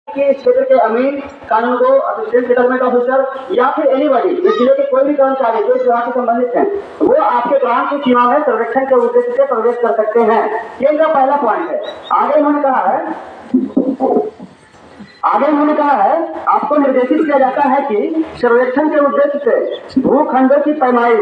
कि इस क्षेत्र के अमीन, कानूनगो, असिस्टेंट सेटलमेंट ऑफिसर या फिर एनीबॉडी इस जिले के कोई भी कर्मचारी जो इस विभाग से संबंधित हैं, वो आपके ग्राम की सीमा में सर्वेक्षण के उद्देश्य से प्रवेश कर सकते हैं। ये इनका पहला पॉइंट है। आगे उन्होंने कहा है आपको निर्देशित किया जाता है कि सर्वेक्षण के उद्देश्य से भूखंडों की पैमाई,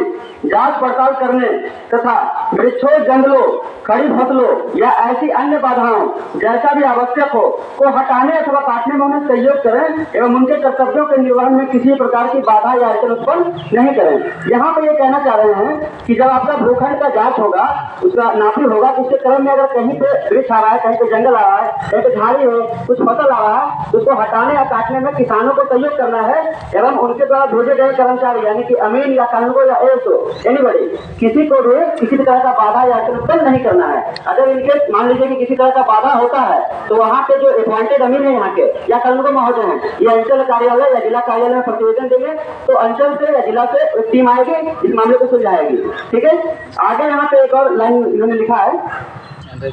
जांच पड़ताल करने तथा वृक्षों, जंगलों, खड़ी फसलों या ऐसी अन्य बाधाओं जैसा भी आवश्यक हो को हटाने अथवा काटने में उन्हें सहयोग करें एवं उनके कर्तव्यों के निर्वहन में किसी प्रकार की बाधा या अड़चन उत्पन्न नहीं करें। यहाँ पर ये कहना चाह रहे हैं कि जब आपका भूखंड का जांच होगा, उसका नापी होगा, तो उसके क्रम में अगर कहीं पे वृक्ष आ रहा है, कहीं पे जंगल आ रहा है, कहीं पे झाड़ी है, कुछ फसल आ रहा है, उसको हटाने या काटने में किसानों को सहयोग करना है एवं उनके द्वारा भेजे गए कर्मचारी यानी कि अमीन या कानूनगो या एनीबॉडी किसी को भी किसी तरह का बाधा या अड़चन उत्पन्न नहीं करना है। अगर इनके मान लीजिए कि किसी तरह का बाधा होता है तो वहाँ पे जो अपॉइंटेड अमीन है यहाँ के या कानूनगो महोदय हैं, ये अंचल कार्यालय या जिला कार्यालय में प्रतिवेदन देंगे, तो अंचल से या जिला से टीम आएगी, इस मामले को सुलझाएगी। ठीक है। आगे यहाँ पे एक और लाइन इन्होंने लिखा है,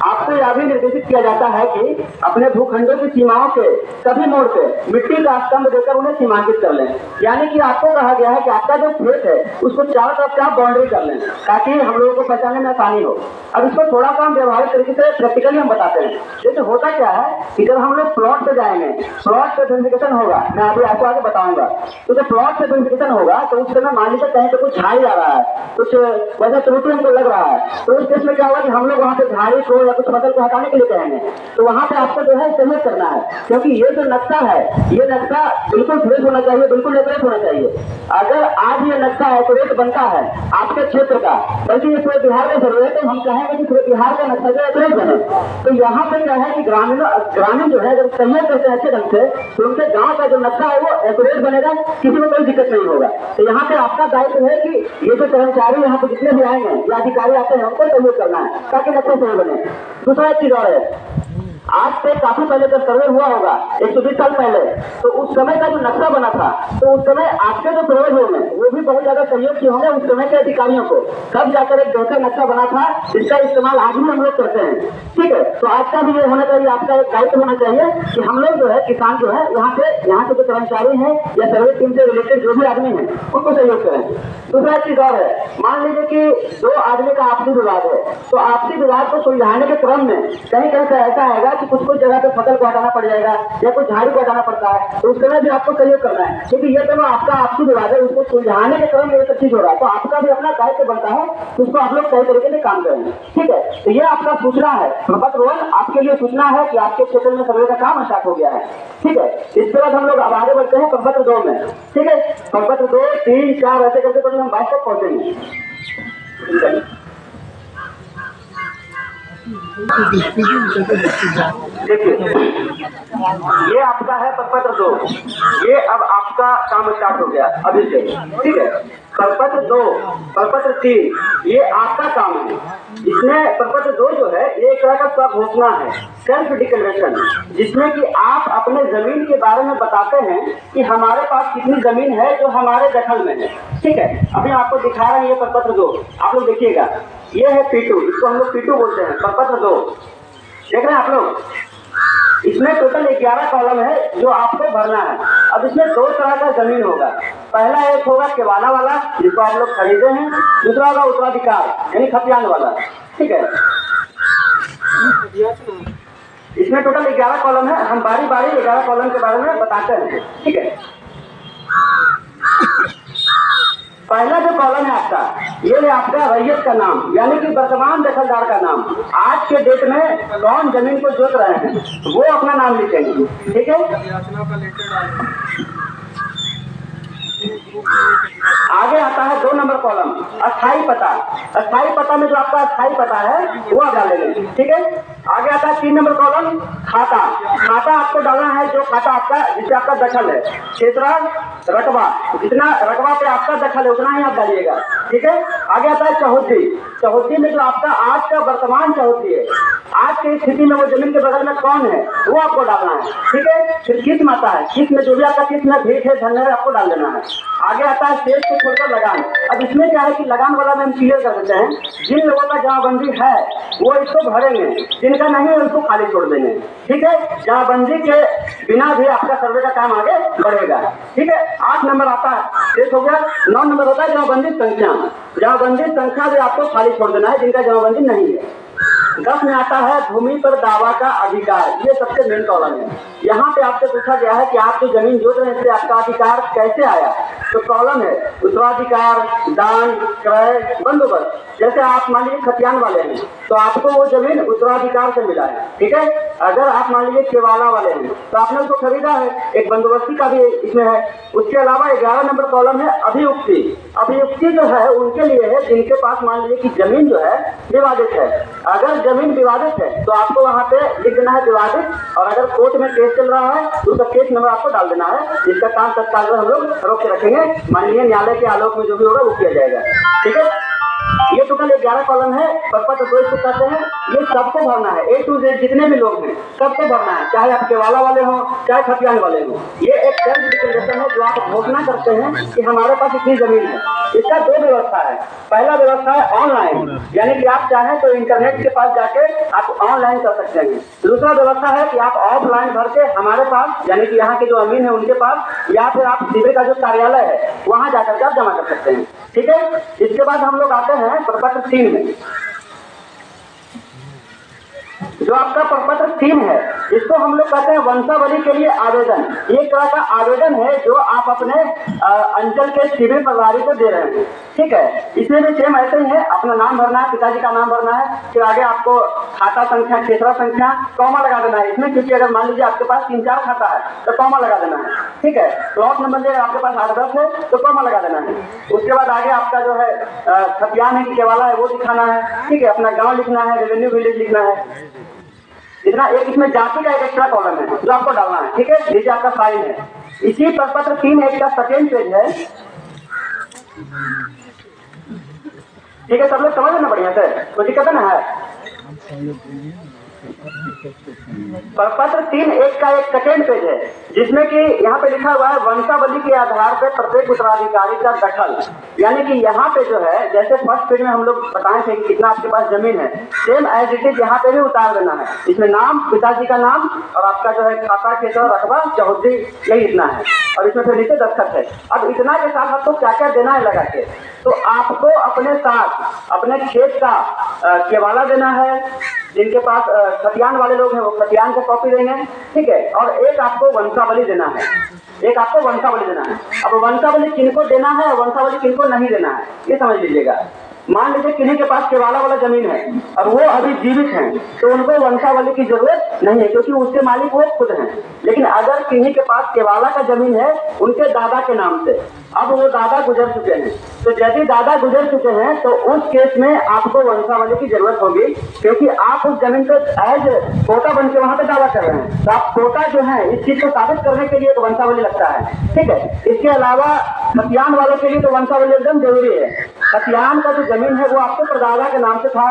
आपको यह भी निर्देशित किया जाता है कि अपने भूखंडों की सीमाओं के सभी मोड़ पे मिट्टी का स्तंभ देकर उन्हें सीमांकित कर लें। यानी कि आपको कहा गया है कि आपका जो खेत है उसको चारों तरफ से आप बाउंड्री कर लें ताकि हम लोगों को पहचानने में आसानी हो। अब इसको थोड़ा सा हम व्यवहारिक तरीके से प्रैक्टिकली हम बताते हैं। जैसे होता क्या है कि जब हम लोग प्लॉट पे जाएंगे, प्लॉट पे वेरिफिकेशन होगा, मैं अभी आपको आगे बताऊंगा, तो जब प्लॉट पे वेरिफिकेशन होगा तो उस समय मान लीजिए कहीं पे कुछ झाड़ी आ रहा है, कुछ वैसा त्रुटि हमको लग रहा है, तो उस केस में क्या होगा कि हम लोग वहाँ पे झाड़ी को या कुछ फसल को हटाने के लिए कहेंगे, तो वहाँ पे आपको जो है सहयोग करना है, क्योंकि ये जो नक्शा है ये नक्शा बिल्कुल फ्रेश होना चाहिए, बिल्कुल एक्यूरेट होना चाहिए। अगर आज ये नक्शा एक्यूरेट बनता है आपके क्षेत्र का, बल्कि ये पूरे बिहार का जरूरत है, तो हम चाहेंगे कि पूरे बिहार का नक्शा जो एक्यूरेट बने। तो यहाँ पे क्या है कि ग्रामीण जो है जब सहयोग करते हैं अच्छे ढंग से, तो उनके गाँव का जो नक्शा है वो एक्यूरेट बनेगा, किसी को कोई दिक्कत नहीं होगा। तो यहाँ पे आपका दायित्व है कि ये जो कर्मचारी यहाँ पे जितने भी आएंगे या अधिकारी आते हैं उनको सहयोग करना है ताकि नक्शा सही बने। दूसरा एक चीज और है, आज से काफी पहले जब सर्वे हुआ होगा 120 साल पहले, तो उस समय का जो नक्शा बना था, तो उस समय आपके जो पूर्वज होंगे वो भी बहुत ज्यादा सहयोग किए होंगे उस समय के अधिकारियों को, तब जाकर एक बेहतर नक्शा बना था, जिसका इस्तेमाल आज भी हम लोग करते हैं। ठीक है। तो आज का भी ये होना चाहिए, आपका एक दायित्व होना चाहिए कि हम लोग जो है किसान जो है यहाँ के जो कर्मचारी हैं या सर्वे टीम से रिलेटेड जो भी आदमी है उनको सहयोग करें। दूसरा चीज और है, मान लीजिए कि दो आदमी का आपसी विवाद है, तो आपसी विवाद को सुलझाने के क्रम में कहीं कहीं ऐसा आएगा कि कुछ जगह पे फसल को हटाना पड़ जाएगा या कुछ झाड़ी को हटाना पड़ता है, तो उस समय भी आपको सहयोग करना है, क्योंकि ये तो आपका आपसी विवाद है, उसको सुलझाने के क्रम में ये सब चीज हो रहा है, तो आपका भी अपना दायित्व बनता है कि उसको आप लोग सही तरीके से काम करें। ठीक है। तो ये आपका सूचना है, प्रपत्र 1 आपके लिए सूचना है कि आपके क्षेत्र में सर्वे का काम स्टार्ट हो गया है। ठीक है। इसके बाद हम लोग अब आगे बढ़ते हैं प्रपत्र 2 में। ठीक है। प्रपत्र 2, 3, 4 ऐसे करते करते हम 22 तक पहुंचेंगे। देखिए, ये आपका है प्रपत्र 2, ये अब आपका काम स्टार्ट हो गया अभी से। ठीक है। प्रपत्र 2, प्रपत्र 3 ये आपका काम है। इसमें प्रपत्र 2 जो है ये एक तरह का स्वघोषणा है, सेल्फ डिक्लेरेशन, जिसमें कि आप अपने जमीन के बारे में बताते हैं कि हमारे पास कितनी जमीन है जो हमारे दखल में है। ठीक है। अभी आपको दिखा रहे हैं ये प्रपत्र 2, आप लोग देखिएगा, ये है P2, इसको हम लोग P2 बोलते हैं, प्रपत्र 2 देख रहे हैं आप लोग। इसमें टोटल 11 कॉलम है जो आपको भरना है। अब इसमें 2 तरह का जमीन होगा। पहला एक होगा किवाना वाला जिसको आप लोग खरीदे हैं, दूसरा होगा उत्तराधिकार यानी खतियान वाला। ठीक है। इसमें टोटल 11 कॉलम है, हम बारी बारी 11 कॉलम के बारे में बताते हैं। ठीक है। पहला जो कॉलम है आपका, ये है आपका रैयत का नाम यानी कि वर्तमान दखलदार का नाम। आज के डेट में कौन जमीन को जोत रहे हैं वो अपना नाम लिखेंगे। ठीक है। आगे आता है 2 नंबर कॉलम, अस्थायी पता। अस्थायी पता में जो आपका अस्थायी पता है वो आप डालेंगे। ठीक है। आगे आता है 3 नंबर कॉलम, खाता। खाता आपको डालना है जो खाता आपका जिससे आपका दखल है, क्षेत्र, रकबा, जितना रकबा पे आपका दखल है उतना ही आप डालिएगा। ठीक है। आगे आता है चौहद्दी। चौहद्दी में जो आपका आज का वर्तमान चौहद्दी है, आज की स्थिति में वो जमीन के बगल में कौन है वो आपको डालना है। ठीक है, फिर किस्म आता है, किस्म में जो भी आपका किस्म है, भेंट है, धन है, आपको डाल देना है। आगे आता है शेष को छोड़कर लगान। अब इसमें क्या है कि लगान वाला में हम क्लियर कर देते हैं, जिन लोगों का जमाबंदी है वो इसको भरेंगे, जिनका नहीं है उनको खाली छोड़ देंगे। ठीक है, जमाबंदी के बिना भी आपका सर्वे का काम आगे बढ़ेगा। ठीक है, 8 नंबर आता है, शेष हो गया। 9 नंबर होता है जमाबंदी संख्या। जमाबंदी संख्या भी आपको खाली छोड़ देना है जिनका जमाबंदी नहीं है। 10 में आता है भूमि पर दावा का अधिकार। ये सबसे मेन कॉलम है। यहाँ पे आपसे पूछा गया है कि आप जो जमीन जोत रहे हैं इससे आपका अधिकार कैसे आया, तो कॉलम है उत्तराधिकार, दान, क्रय, बंदोबस्त। जैसे आप मान लीजिए खतियान वाले हैं तो आपको वो जमीन उत्तराधिकार से मिला है। ठीक है, अगर आप मान लीजिए केवाला वाले हैं तो आपने उसको खरीदा है, एक बंदोबस्ती का भी इसमें है। उसके अलावा 11 नंबर कॉलम है अभियुक्ति। अभियुक्ति जो है उनके लिए है जिनके पास मान लीजिए कि जमीन जो है विवादित है। अगर जमीन विवादित है तो आपको वहाँ पे लिख देना है विवादित, और अगर कोर्ट में केस चल रहा है तो उसका केस नंबर आपको डाल देना है, जिसका काम तत्काल हम लोग रोक के रखेंगे। माननीय न्यायालय के आलोक में जो भी होगा वो किया जाएगा। ठीक है, ये टोटल 11 कॉलम है। परपत्र 2 इसको कहते हैं। ये सबको भरना है, A to Z जितने भी लोग हैं सबको भरना है, चाहे आप केवाला वाले हो चाहे खतियान वाले हो। ये एक सेल्फ डिक्लेरेशन है जो आप घोषणा करते हैं कि हमारे पास इतनी जमीन है। इसका 2 व्यवस्था है। पहला व्यवस्था है ऑनलाइन, यानी कि आप चाहें तो इंटरनेट के पास जाके आप ऑनलाइन कर सकते हैं। दूसरा व्यवस्था है कि आप ऑफलाइन भर के हमारे पास, यानी कि यहाँ के जो अमीन है उनके पास, या फिर आप शिविर का जो कार्यालय है वहां जाकर के आप जमा कर सकते हैं। ठीक है, इसके बाद हम लोग आते हैं प्रपत्र 3 में। जो आपका प्रपत्र 3 है इसको हम लोग कहते हैं वंशावली के लिए आवेदन। एक तरह का आवेदन है जो आप अपने अंचल के शिविर प्रभारी को दे रहे हैं। ठीक है, इसमें भी सेम ऐसे ही है, अपना नाम भरना है, पिताजी का नाम भरना है, फिर आगे आपको खाता संख्या, खेसरा संख्या, कॉमा लगा देना है इसमें, क्योंकि अगर मान लीजिए आपके पास 3-4 खाता है तो कॉमा लगा देना है। ठीक है, प्लॉट नंबर अगर आपके पास 8-10 है तो कॉमा लगा देना है। उसके बाद आगे आपका जो है खतियान है कि केवाला है वो दिखाना है। ठीक है, अपना गाँव लिखना है, रेवेन्यू विलेज लिखना है। इतना एक इसमें जाति का एक एक्स्ट्रा कॉलम है जो आपको डालना है। ठीक है, नीचे आपका साइन है। इसी प्रपत्र 3(1) का सेकेंड पेज है। ठीक है, सब लोग समझ लेना बढ़िया से, कोई दिक्कत ना है। प्रपत्र 3(1) का एक सेकेंड पेज है जिसमें कि यहाँ पे लिखा हुआ है वंशावली के आधार पर प्रत्येक उत्तराधिकारी का दखल। यानी कि यहाँ पे जो है जैसे फर्स्ट पेज में हम लोग बताए थे कि कितना आपके पास जमीन है, सेम एज इट इज यहाँ पे भी उतार देना है। इसमें नाम, पिताजी का नाम और आपका जो है खाता, खेसरा, रकबा, चौहद्दी, यही इतना है, और इसमें फिर नीचे दस्तखत है। अब इतना के साथ आपको क्या क्या देना है लगा के, तो आपको अपने साथ अपने खेत का केवाला देना है, जिनके पास खतियान वाले लोग हैं वो खतियान का कॉपी देंगे। ठीक है, और एक आपको वंशावली देना है, एक आपको वंशावली देना है। अब वंशावली किनको देना है और वंशावली किनको नहीं देना है ये समझ लीजिएगा। मान लीजिए किन्हीं के पास केवाला वाला जमीन है और वो अभी जीवित हैं तो उनको वंशावली की जरूरत नहीं है, क्योंकि उसके मालिक वो खुद हैं। लेकिन अगर किन्हीं के पास केवाला का जमीन है उनके दादा के नाम से, अब वो दादा गुजर चुके हैं, तो यदि दादा गुजर चुके हैं तो उस केस में आपको वंशावली की जरूरत होगी, क्योंकि आप उस जमीन को एज कोटा बन के वहां पे दावा कर रहे हैं। तो आप कोटा जो है इस चीज को साबित करने के लिए एक वंशावली लगता है। ठीक है, इसके अलावा खतियान वालों के लिए तो वंशावली एकदम जरूरी है। खतियान का जो जमीन है वो आपके परदादा के नाम से था,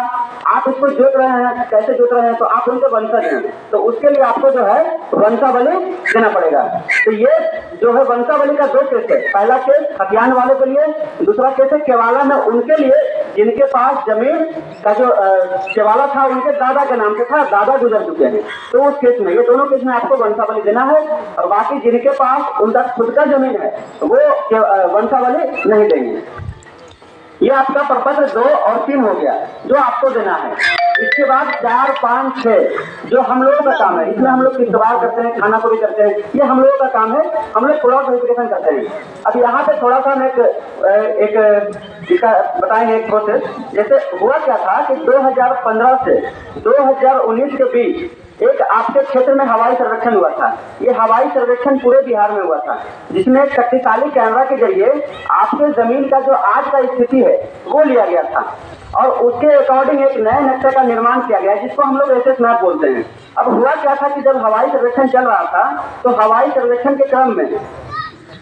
आप उसको जोत रहे हैं, कैसे जोत रहे हैं, तो आप उनके वंशज हैं, तो उसके लिए आपको जो है वंशावली देना पड़ेगा। तो ये जो है वंशावली का 2 केस है। पहला केस खतियान वालों के लिए, दूसरा केस है केवाला में उनके लिए जिनके पास जमीन का जो केवाला था उनके दादा के नाम से था, दादा गुजर चुके हैं, तो उस केस में, ये दोनों केस में आपको वंशावली देना है। और बाकी जिनके पास उनका खुद का जमीन है वो वंशावली नहीं देंगे। ये आपका प्रपत्र 2 और 3 हो गया जो आपको देना है। इसके बाद 4, 5, 6 जो हम लोगों का काम है, इसमें हम लोग किस्तवार करते हैं, खाना पूरी करते हैं, ये हम लोगों का काम है, हम लोग प्लॉट वेरिफिकेशन करते हैं। अब यहाँ पे थोड़ा सा हम एक बताएंगे एक प्रोसेस। जैसे हुआ क्या था कि 2015 से 2019 के बीच एक आपके क्षेत्र में हवाई सर्वेक्षण हुआ था। ये हवाई सर्वेक्षण पूरे बिहार में हुआ था, जिसमें एक शक्तिशाली कैमरा के जरिए आपके जमीन का जो आज का स्थिति है वो लिया गया था, और उसके अकॉर्डिंग एक नए नक्शे का निर्माण किया गया जिसको हम लोग एसएस मैप बोलते हैं। अब हुआ क्या था कि जब हवाई सर्वेक्षण चल रहा था तो हवाई सर्वेक्षण के क्रम में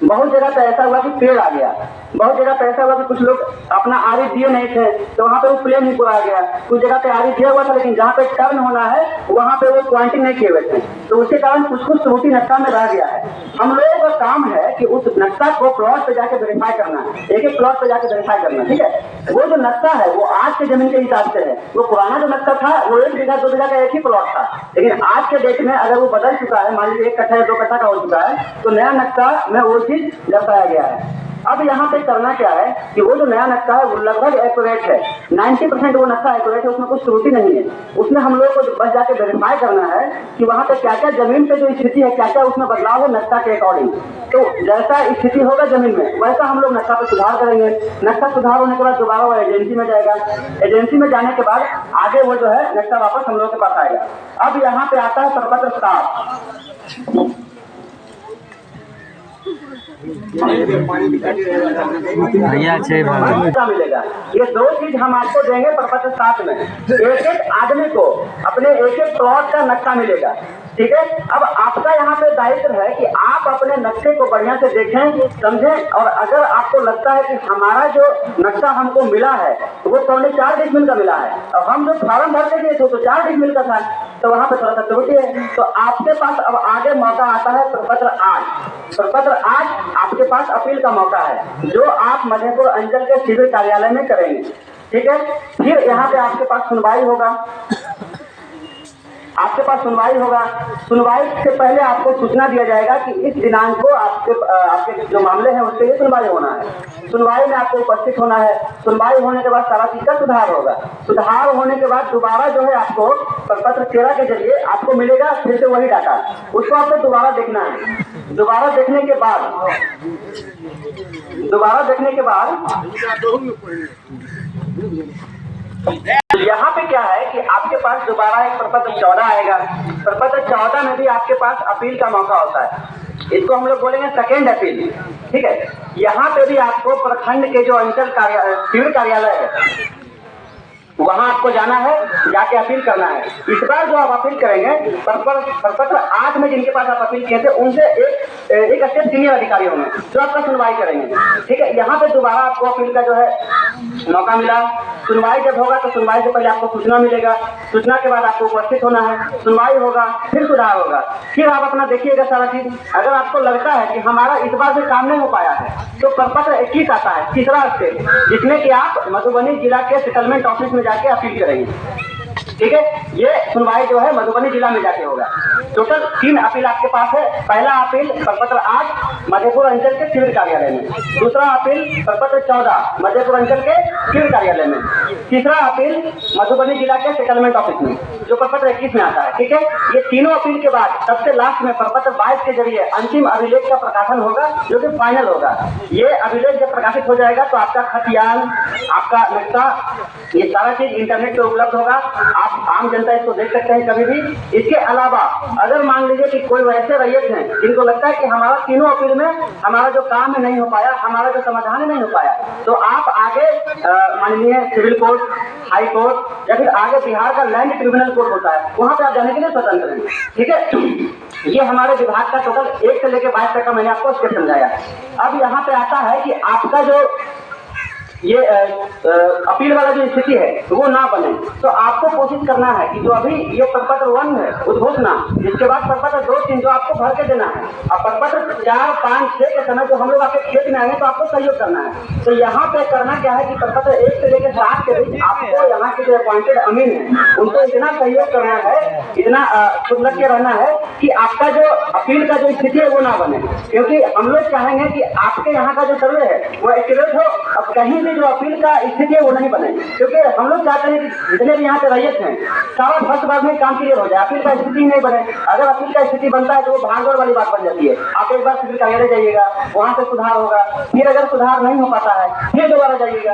बहुत जगह पे ऐसा हुआ कि पेड़ आ गया, बहुत जगह पे ऐसा हुआ कि कुछ लोग अपना आरी दिए नहीं थे तो वहाँ पे वो प्लेन ही पूरा गया। कुछ जगह पे आरी दिया हुआ था लेकिन जहाँ पे टर्न होना है वहाँ पे वो पॉइंटिंग नहीं किए हुए थे, तो उसके कारण कुछ कुछ त्रुटि नक्शा में रह गया है। हम लोगों का काम है कि उस नक्शा को प्लॉट पे जाके वेरीफाई करना है, एक एक प्लॉट पे जाके वेरीफाई करना, ठीक है। वो जो नक्शा है वो आज के जमीन के हिसाब से है। वो पुराना जो नक्शा था वो 1 बीघा 2 बीघा का एक ही प्लॉट था, लेकिन आज के डेट में अगर वो बदल चुका है, मान लीजिए 1 कट्ठा या 2 कट्ठा का हो चुका है, तो नया नक्शा में वो चीज दर्शाया गया है। अब यहाँ पे करना क्या है कि वो जो नया नक्शा है वो लगभग एक्यूरेट है, 90% वो नक्शा एक्यूरेट है, उसमें कुछ त्रुटि नहीं है। उसमें हम लोग को बस जाके वेरीफाई करना है कि वहाँ पे क्या क्या जमीन पे जो स्थिति है क्या क्या उसमें बदलाव हो नक्शा के अकॉर्डिंग। तो जैसा स्थिति होगा जमीन में वैसा हम लोग नक्शा पे सुधार करेंगे। नक्शा सुधार होने के बाद दोबारा वो एजेंसी में जाएगा, एजेंसी में जाने के बाद आगे वो जो है नक्शा वापस हम लोग के पास आएगा। अब यहाँ पे आता है प्रपत्र 7। मिलेगा। ये 2 चीज हम आपको देंगे प्रपत्र 7 में। एक एक आदमी को अपने एक एक प्लॉट का नक्शा मिलेगा, ठीक है। अब आपका यहाँ पे दायित्व है कि आप अपने नक्शे को बढ़िया से देखें, समझें, और अगर आपको लगता है कि हमारा जो नक्शा हमको मिला है वो 4.5 डिसमिल का मिला है और हम जो फॉर्म भर के दिए थे तो 4 डिसमिल का था, तो वहाँ पे थोड़ा सा त्रुटि है। तो आपके पास अब आगे मौका आता है प्रपत्र 8। प्रपत्र 8 आपके पास अपील का मौका है जो आप मधेपुर अंचल के सिविल कार्यालय में करेंगे, ठीक है। फिर यहाँ पे आपके पास सुनवाई होगा, आपके पास सुनवाई होगा। सुनवाई से पहले आपको सूचना दिया जाएगा कि इस दिनांक को आपके जो मामले हैं उसके लिए सुनवाई होना है। सुनवाई में आपको उपस्थित होना है। सुनवाई होने के बाद सारा चीज का सुधार होगा। सुधार होने के बाद दोबारा जो है आपको प्रपत्र 13 के जरिए आपको मिलेगा फिर से वही डाटा, उसको आपको दोबारा देखना है। दोबारा देखने के बाद यहाँ पे क्या है कि आपके पास दोबारा एक प्रपत्र 14 आएगा। प्रपत्र 14 में भी आपके पास अपील का मौका होता है, इसको हम लोग बोलेंगे सेकेंड अपील, ठीक है। यहाँ पे भी आपको प्रखंड के जो अंचल सिविल कार्यालय है वहां आपको जाना है, जाके अपील करना है। इस बार जो आप अपील करेंगे प्रपत्र 8 में जिनके पास आप अपील किए थे उनसे एक अच्छे सीनियर अधिकारी होंगे जो आपका सुनवाई करेंगे, ठीक है। यहाँ पे दोबारा आपको अपील का जो है मौका मिला। सुनवाई जब होगा तो सुनवाई से पहले आपको सूचना मिलेगा, सूचना के बाद आपको उपस्थित होना है, सुनवाई होगा, फिर सुधार होगा, फिर आप अपना देखिएगा सारा चीज। अगर आपको लगता है कि हमारा इस बार से काम नहीं हो पाया है तो प्रपत्र 21 आता है, तीसरा स्टेप, जिसमें कि आप मधुबनी जिला के सेटलमेंट ऑफिस में जाके अपील करेंगे, ठीक है। ये सुनवाई जो है मधुबनी जिला में जाके होगा। टोटल 3 अपील आपके पास है। पहला अपील प्रपत्र 8 मधेपुर अंचल के सिविल कार्यालय में, दूसरा अपील प्रपत्र 14 मधेपुर अंचल के सिविल कार्यालय में, तीसरा अपील मधुबनी जिला के सेटलमेंट ऑफिस में जो प्रपत्र 21 में आता है, ठीक है। ये तीनों अपील के बाद सबसे लास्ट में प्रपत्र 22 के जरिए अंतिम अभिलेख का प्रकाशन होगा जो कि फाइनल होगा। ये अभिलेख जब प्रकाशित हो जाएगा तो आपका खतियान, आपका नक्शा, ये सारा चीज इंटरनेट पे उपलब्ध होगा, आप आम जनता इसको देख सकते हैं कभी भी। इसके अलावा अगर मान लीजिए कि कोई वैसे रैयत हैं जिनको लगता है कि हमारा तीनों अपील में हमारा जो काम नहीं हो पाया, हमारा जो समाधान नहीं हो पाया, तो आप आगे माननीय सिविल कोर्ट, हाई कोर्ट या फिर आगे बिहार का लैंड ट्रिब्यूनल कोर्ट होता है, वहां पे आप जाने के लिए स्वतंत्र हैं, ठीक है। ये हमारे विभाग का टोटल 1 से लेकर 22 तक का मैंने आपको स्टेप समझाया। अब यहाँ पे आता है कि आपका जो ये अपील वाला जो स्थिति है वो ना बने, तो आपको कोशिश करना है कि जो अभी ये प्रपत्र 1 है उद्घोषणा, इसके बाद प्रपत्र 2, 3 जो आपको भर के देना है, और प्रपत्र 4, 5, 6 के समय जो हम लोग आपके खेत में आएंगे तो आपको सहयोग करना है। तो यहाँ पे करना क्या है कि प्रपत्र 1 से लेकर 7 के बीच आपको यहाँ के जो अपॉइंटेड अमीन है उनको इतना सहयोग करना है, इतना खुद लग के रहना है कि आपका जो अपील का जो स्थिति है वो ना बने, क्योंकि हम लोग चाहेंगे कि आपके यहाँ का जो सर्वे है वो एक्यूरेट हो, अब कहीं जो अपील का स्थिति है वो नहीं बने, क्योंकि हम लोग चाहते हैं कि जितने भी यहाँ पे रैयत हैं सारा फर्स्ट बार में काम क्लियर हो जाए, अपील का स्थिति नहीं बने। अगर अपील का स्थिति बनता है तो वो भागदौड़ वाली बात बन जाती है। आप एक बार सिविल कार्यालय जाइएगा, वहाँ से सुधार होगा, फिर अगर सुधार नहीं हो पाता है फिर दोबारा जाइएगा।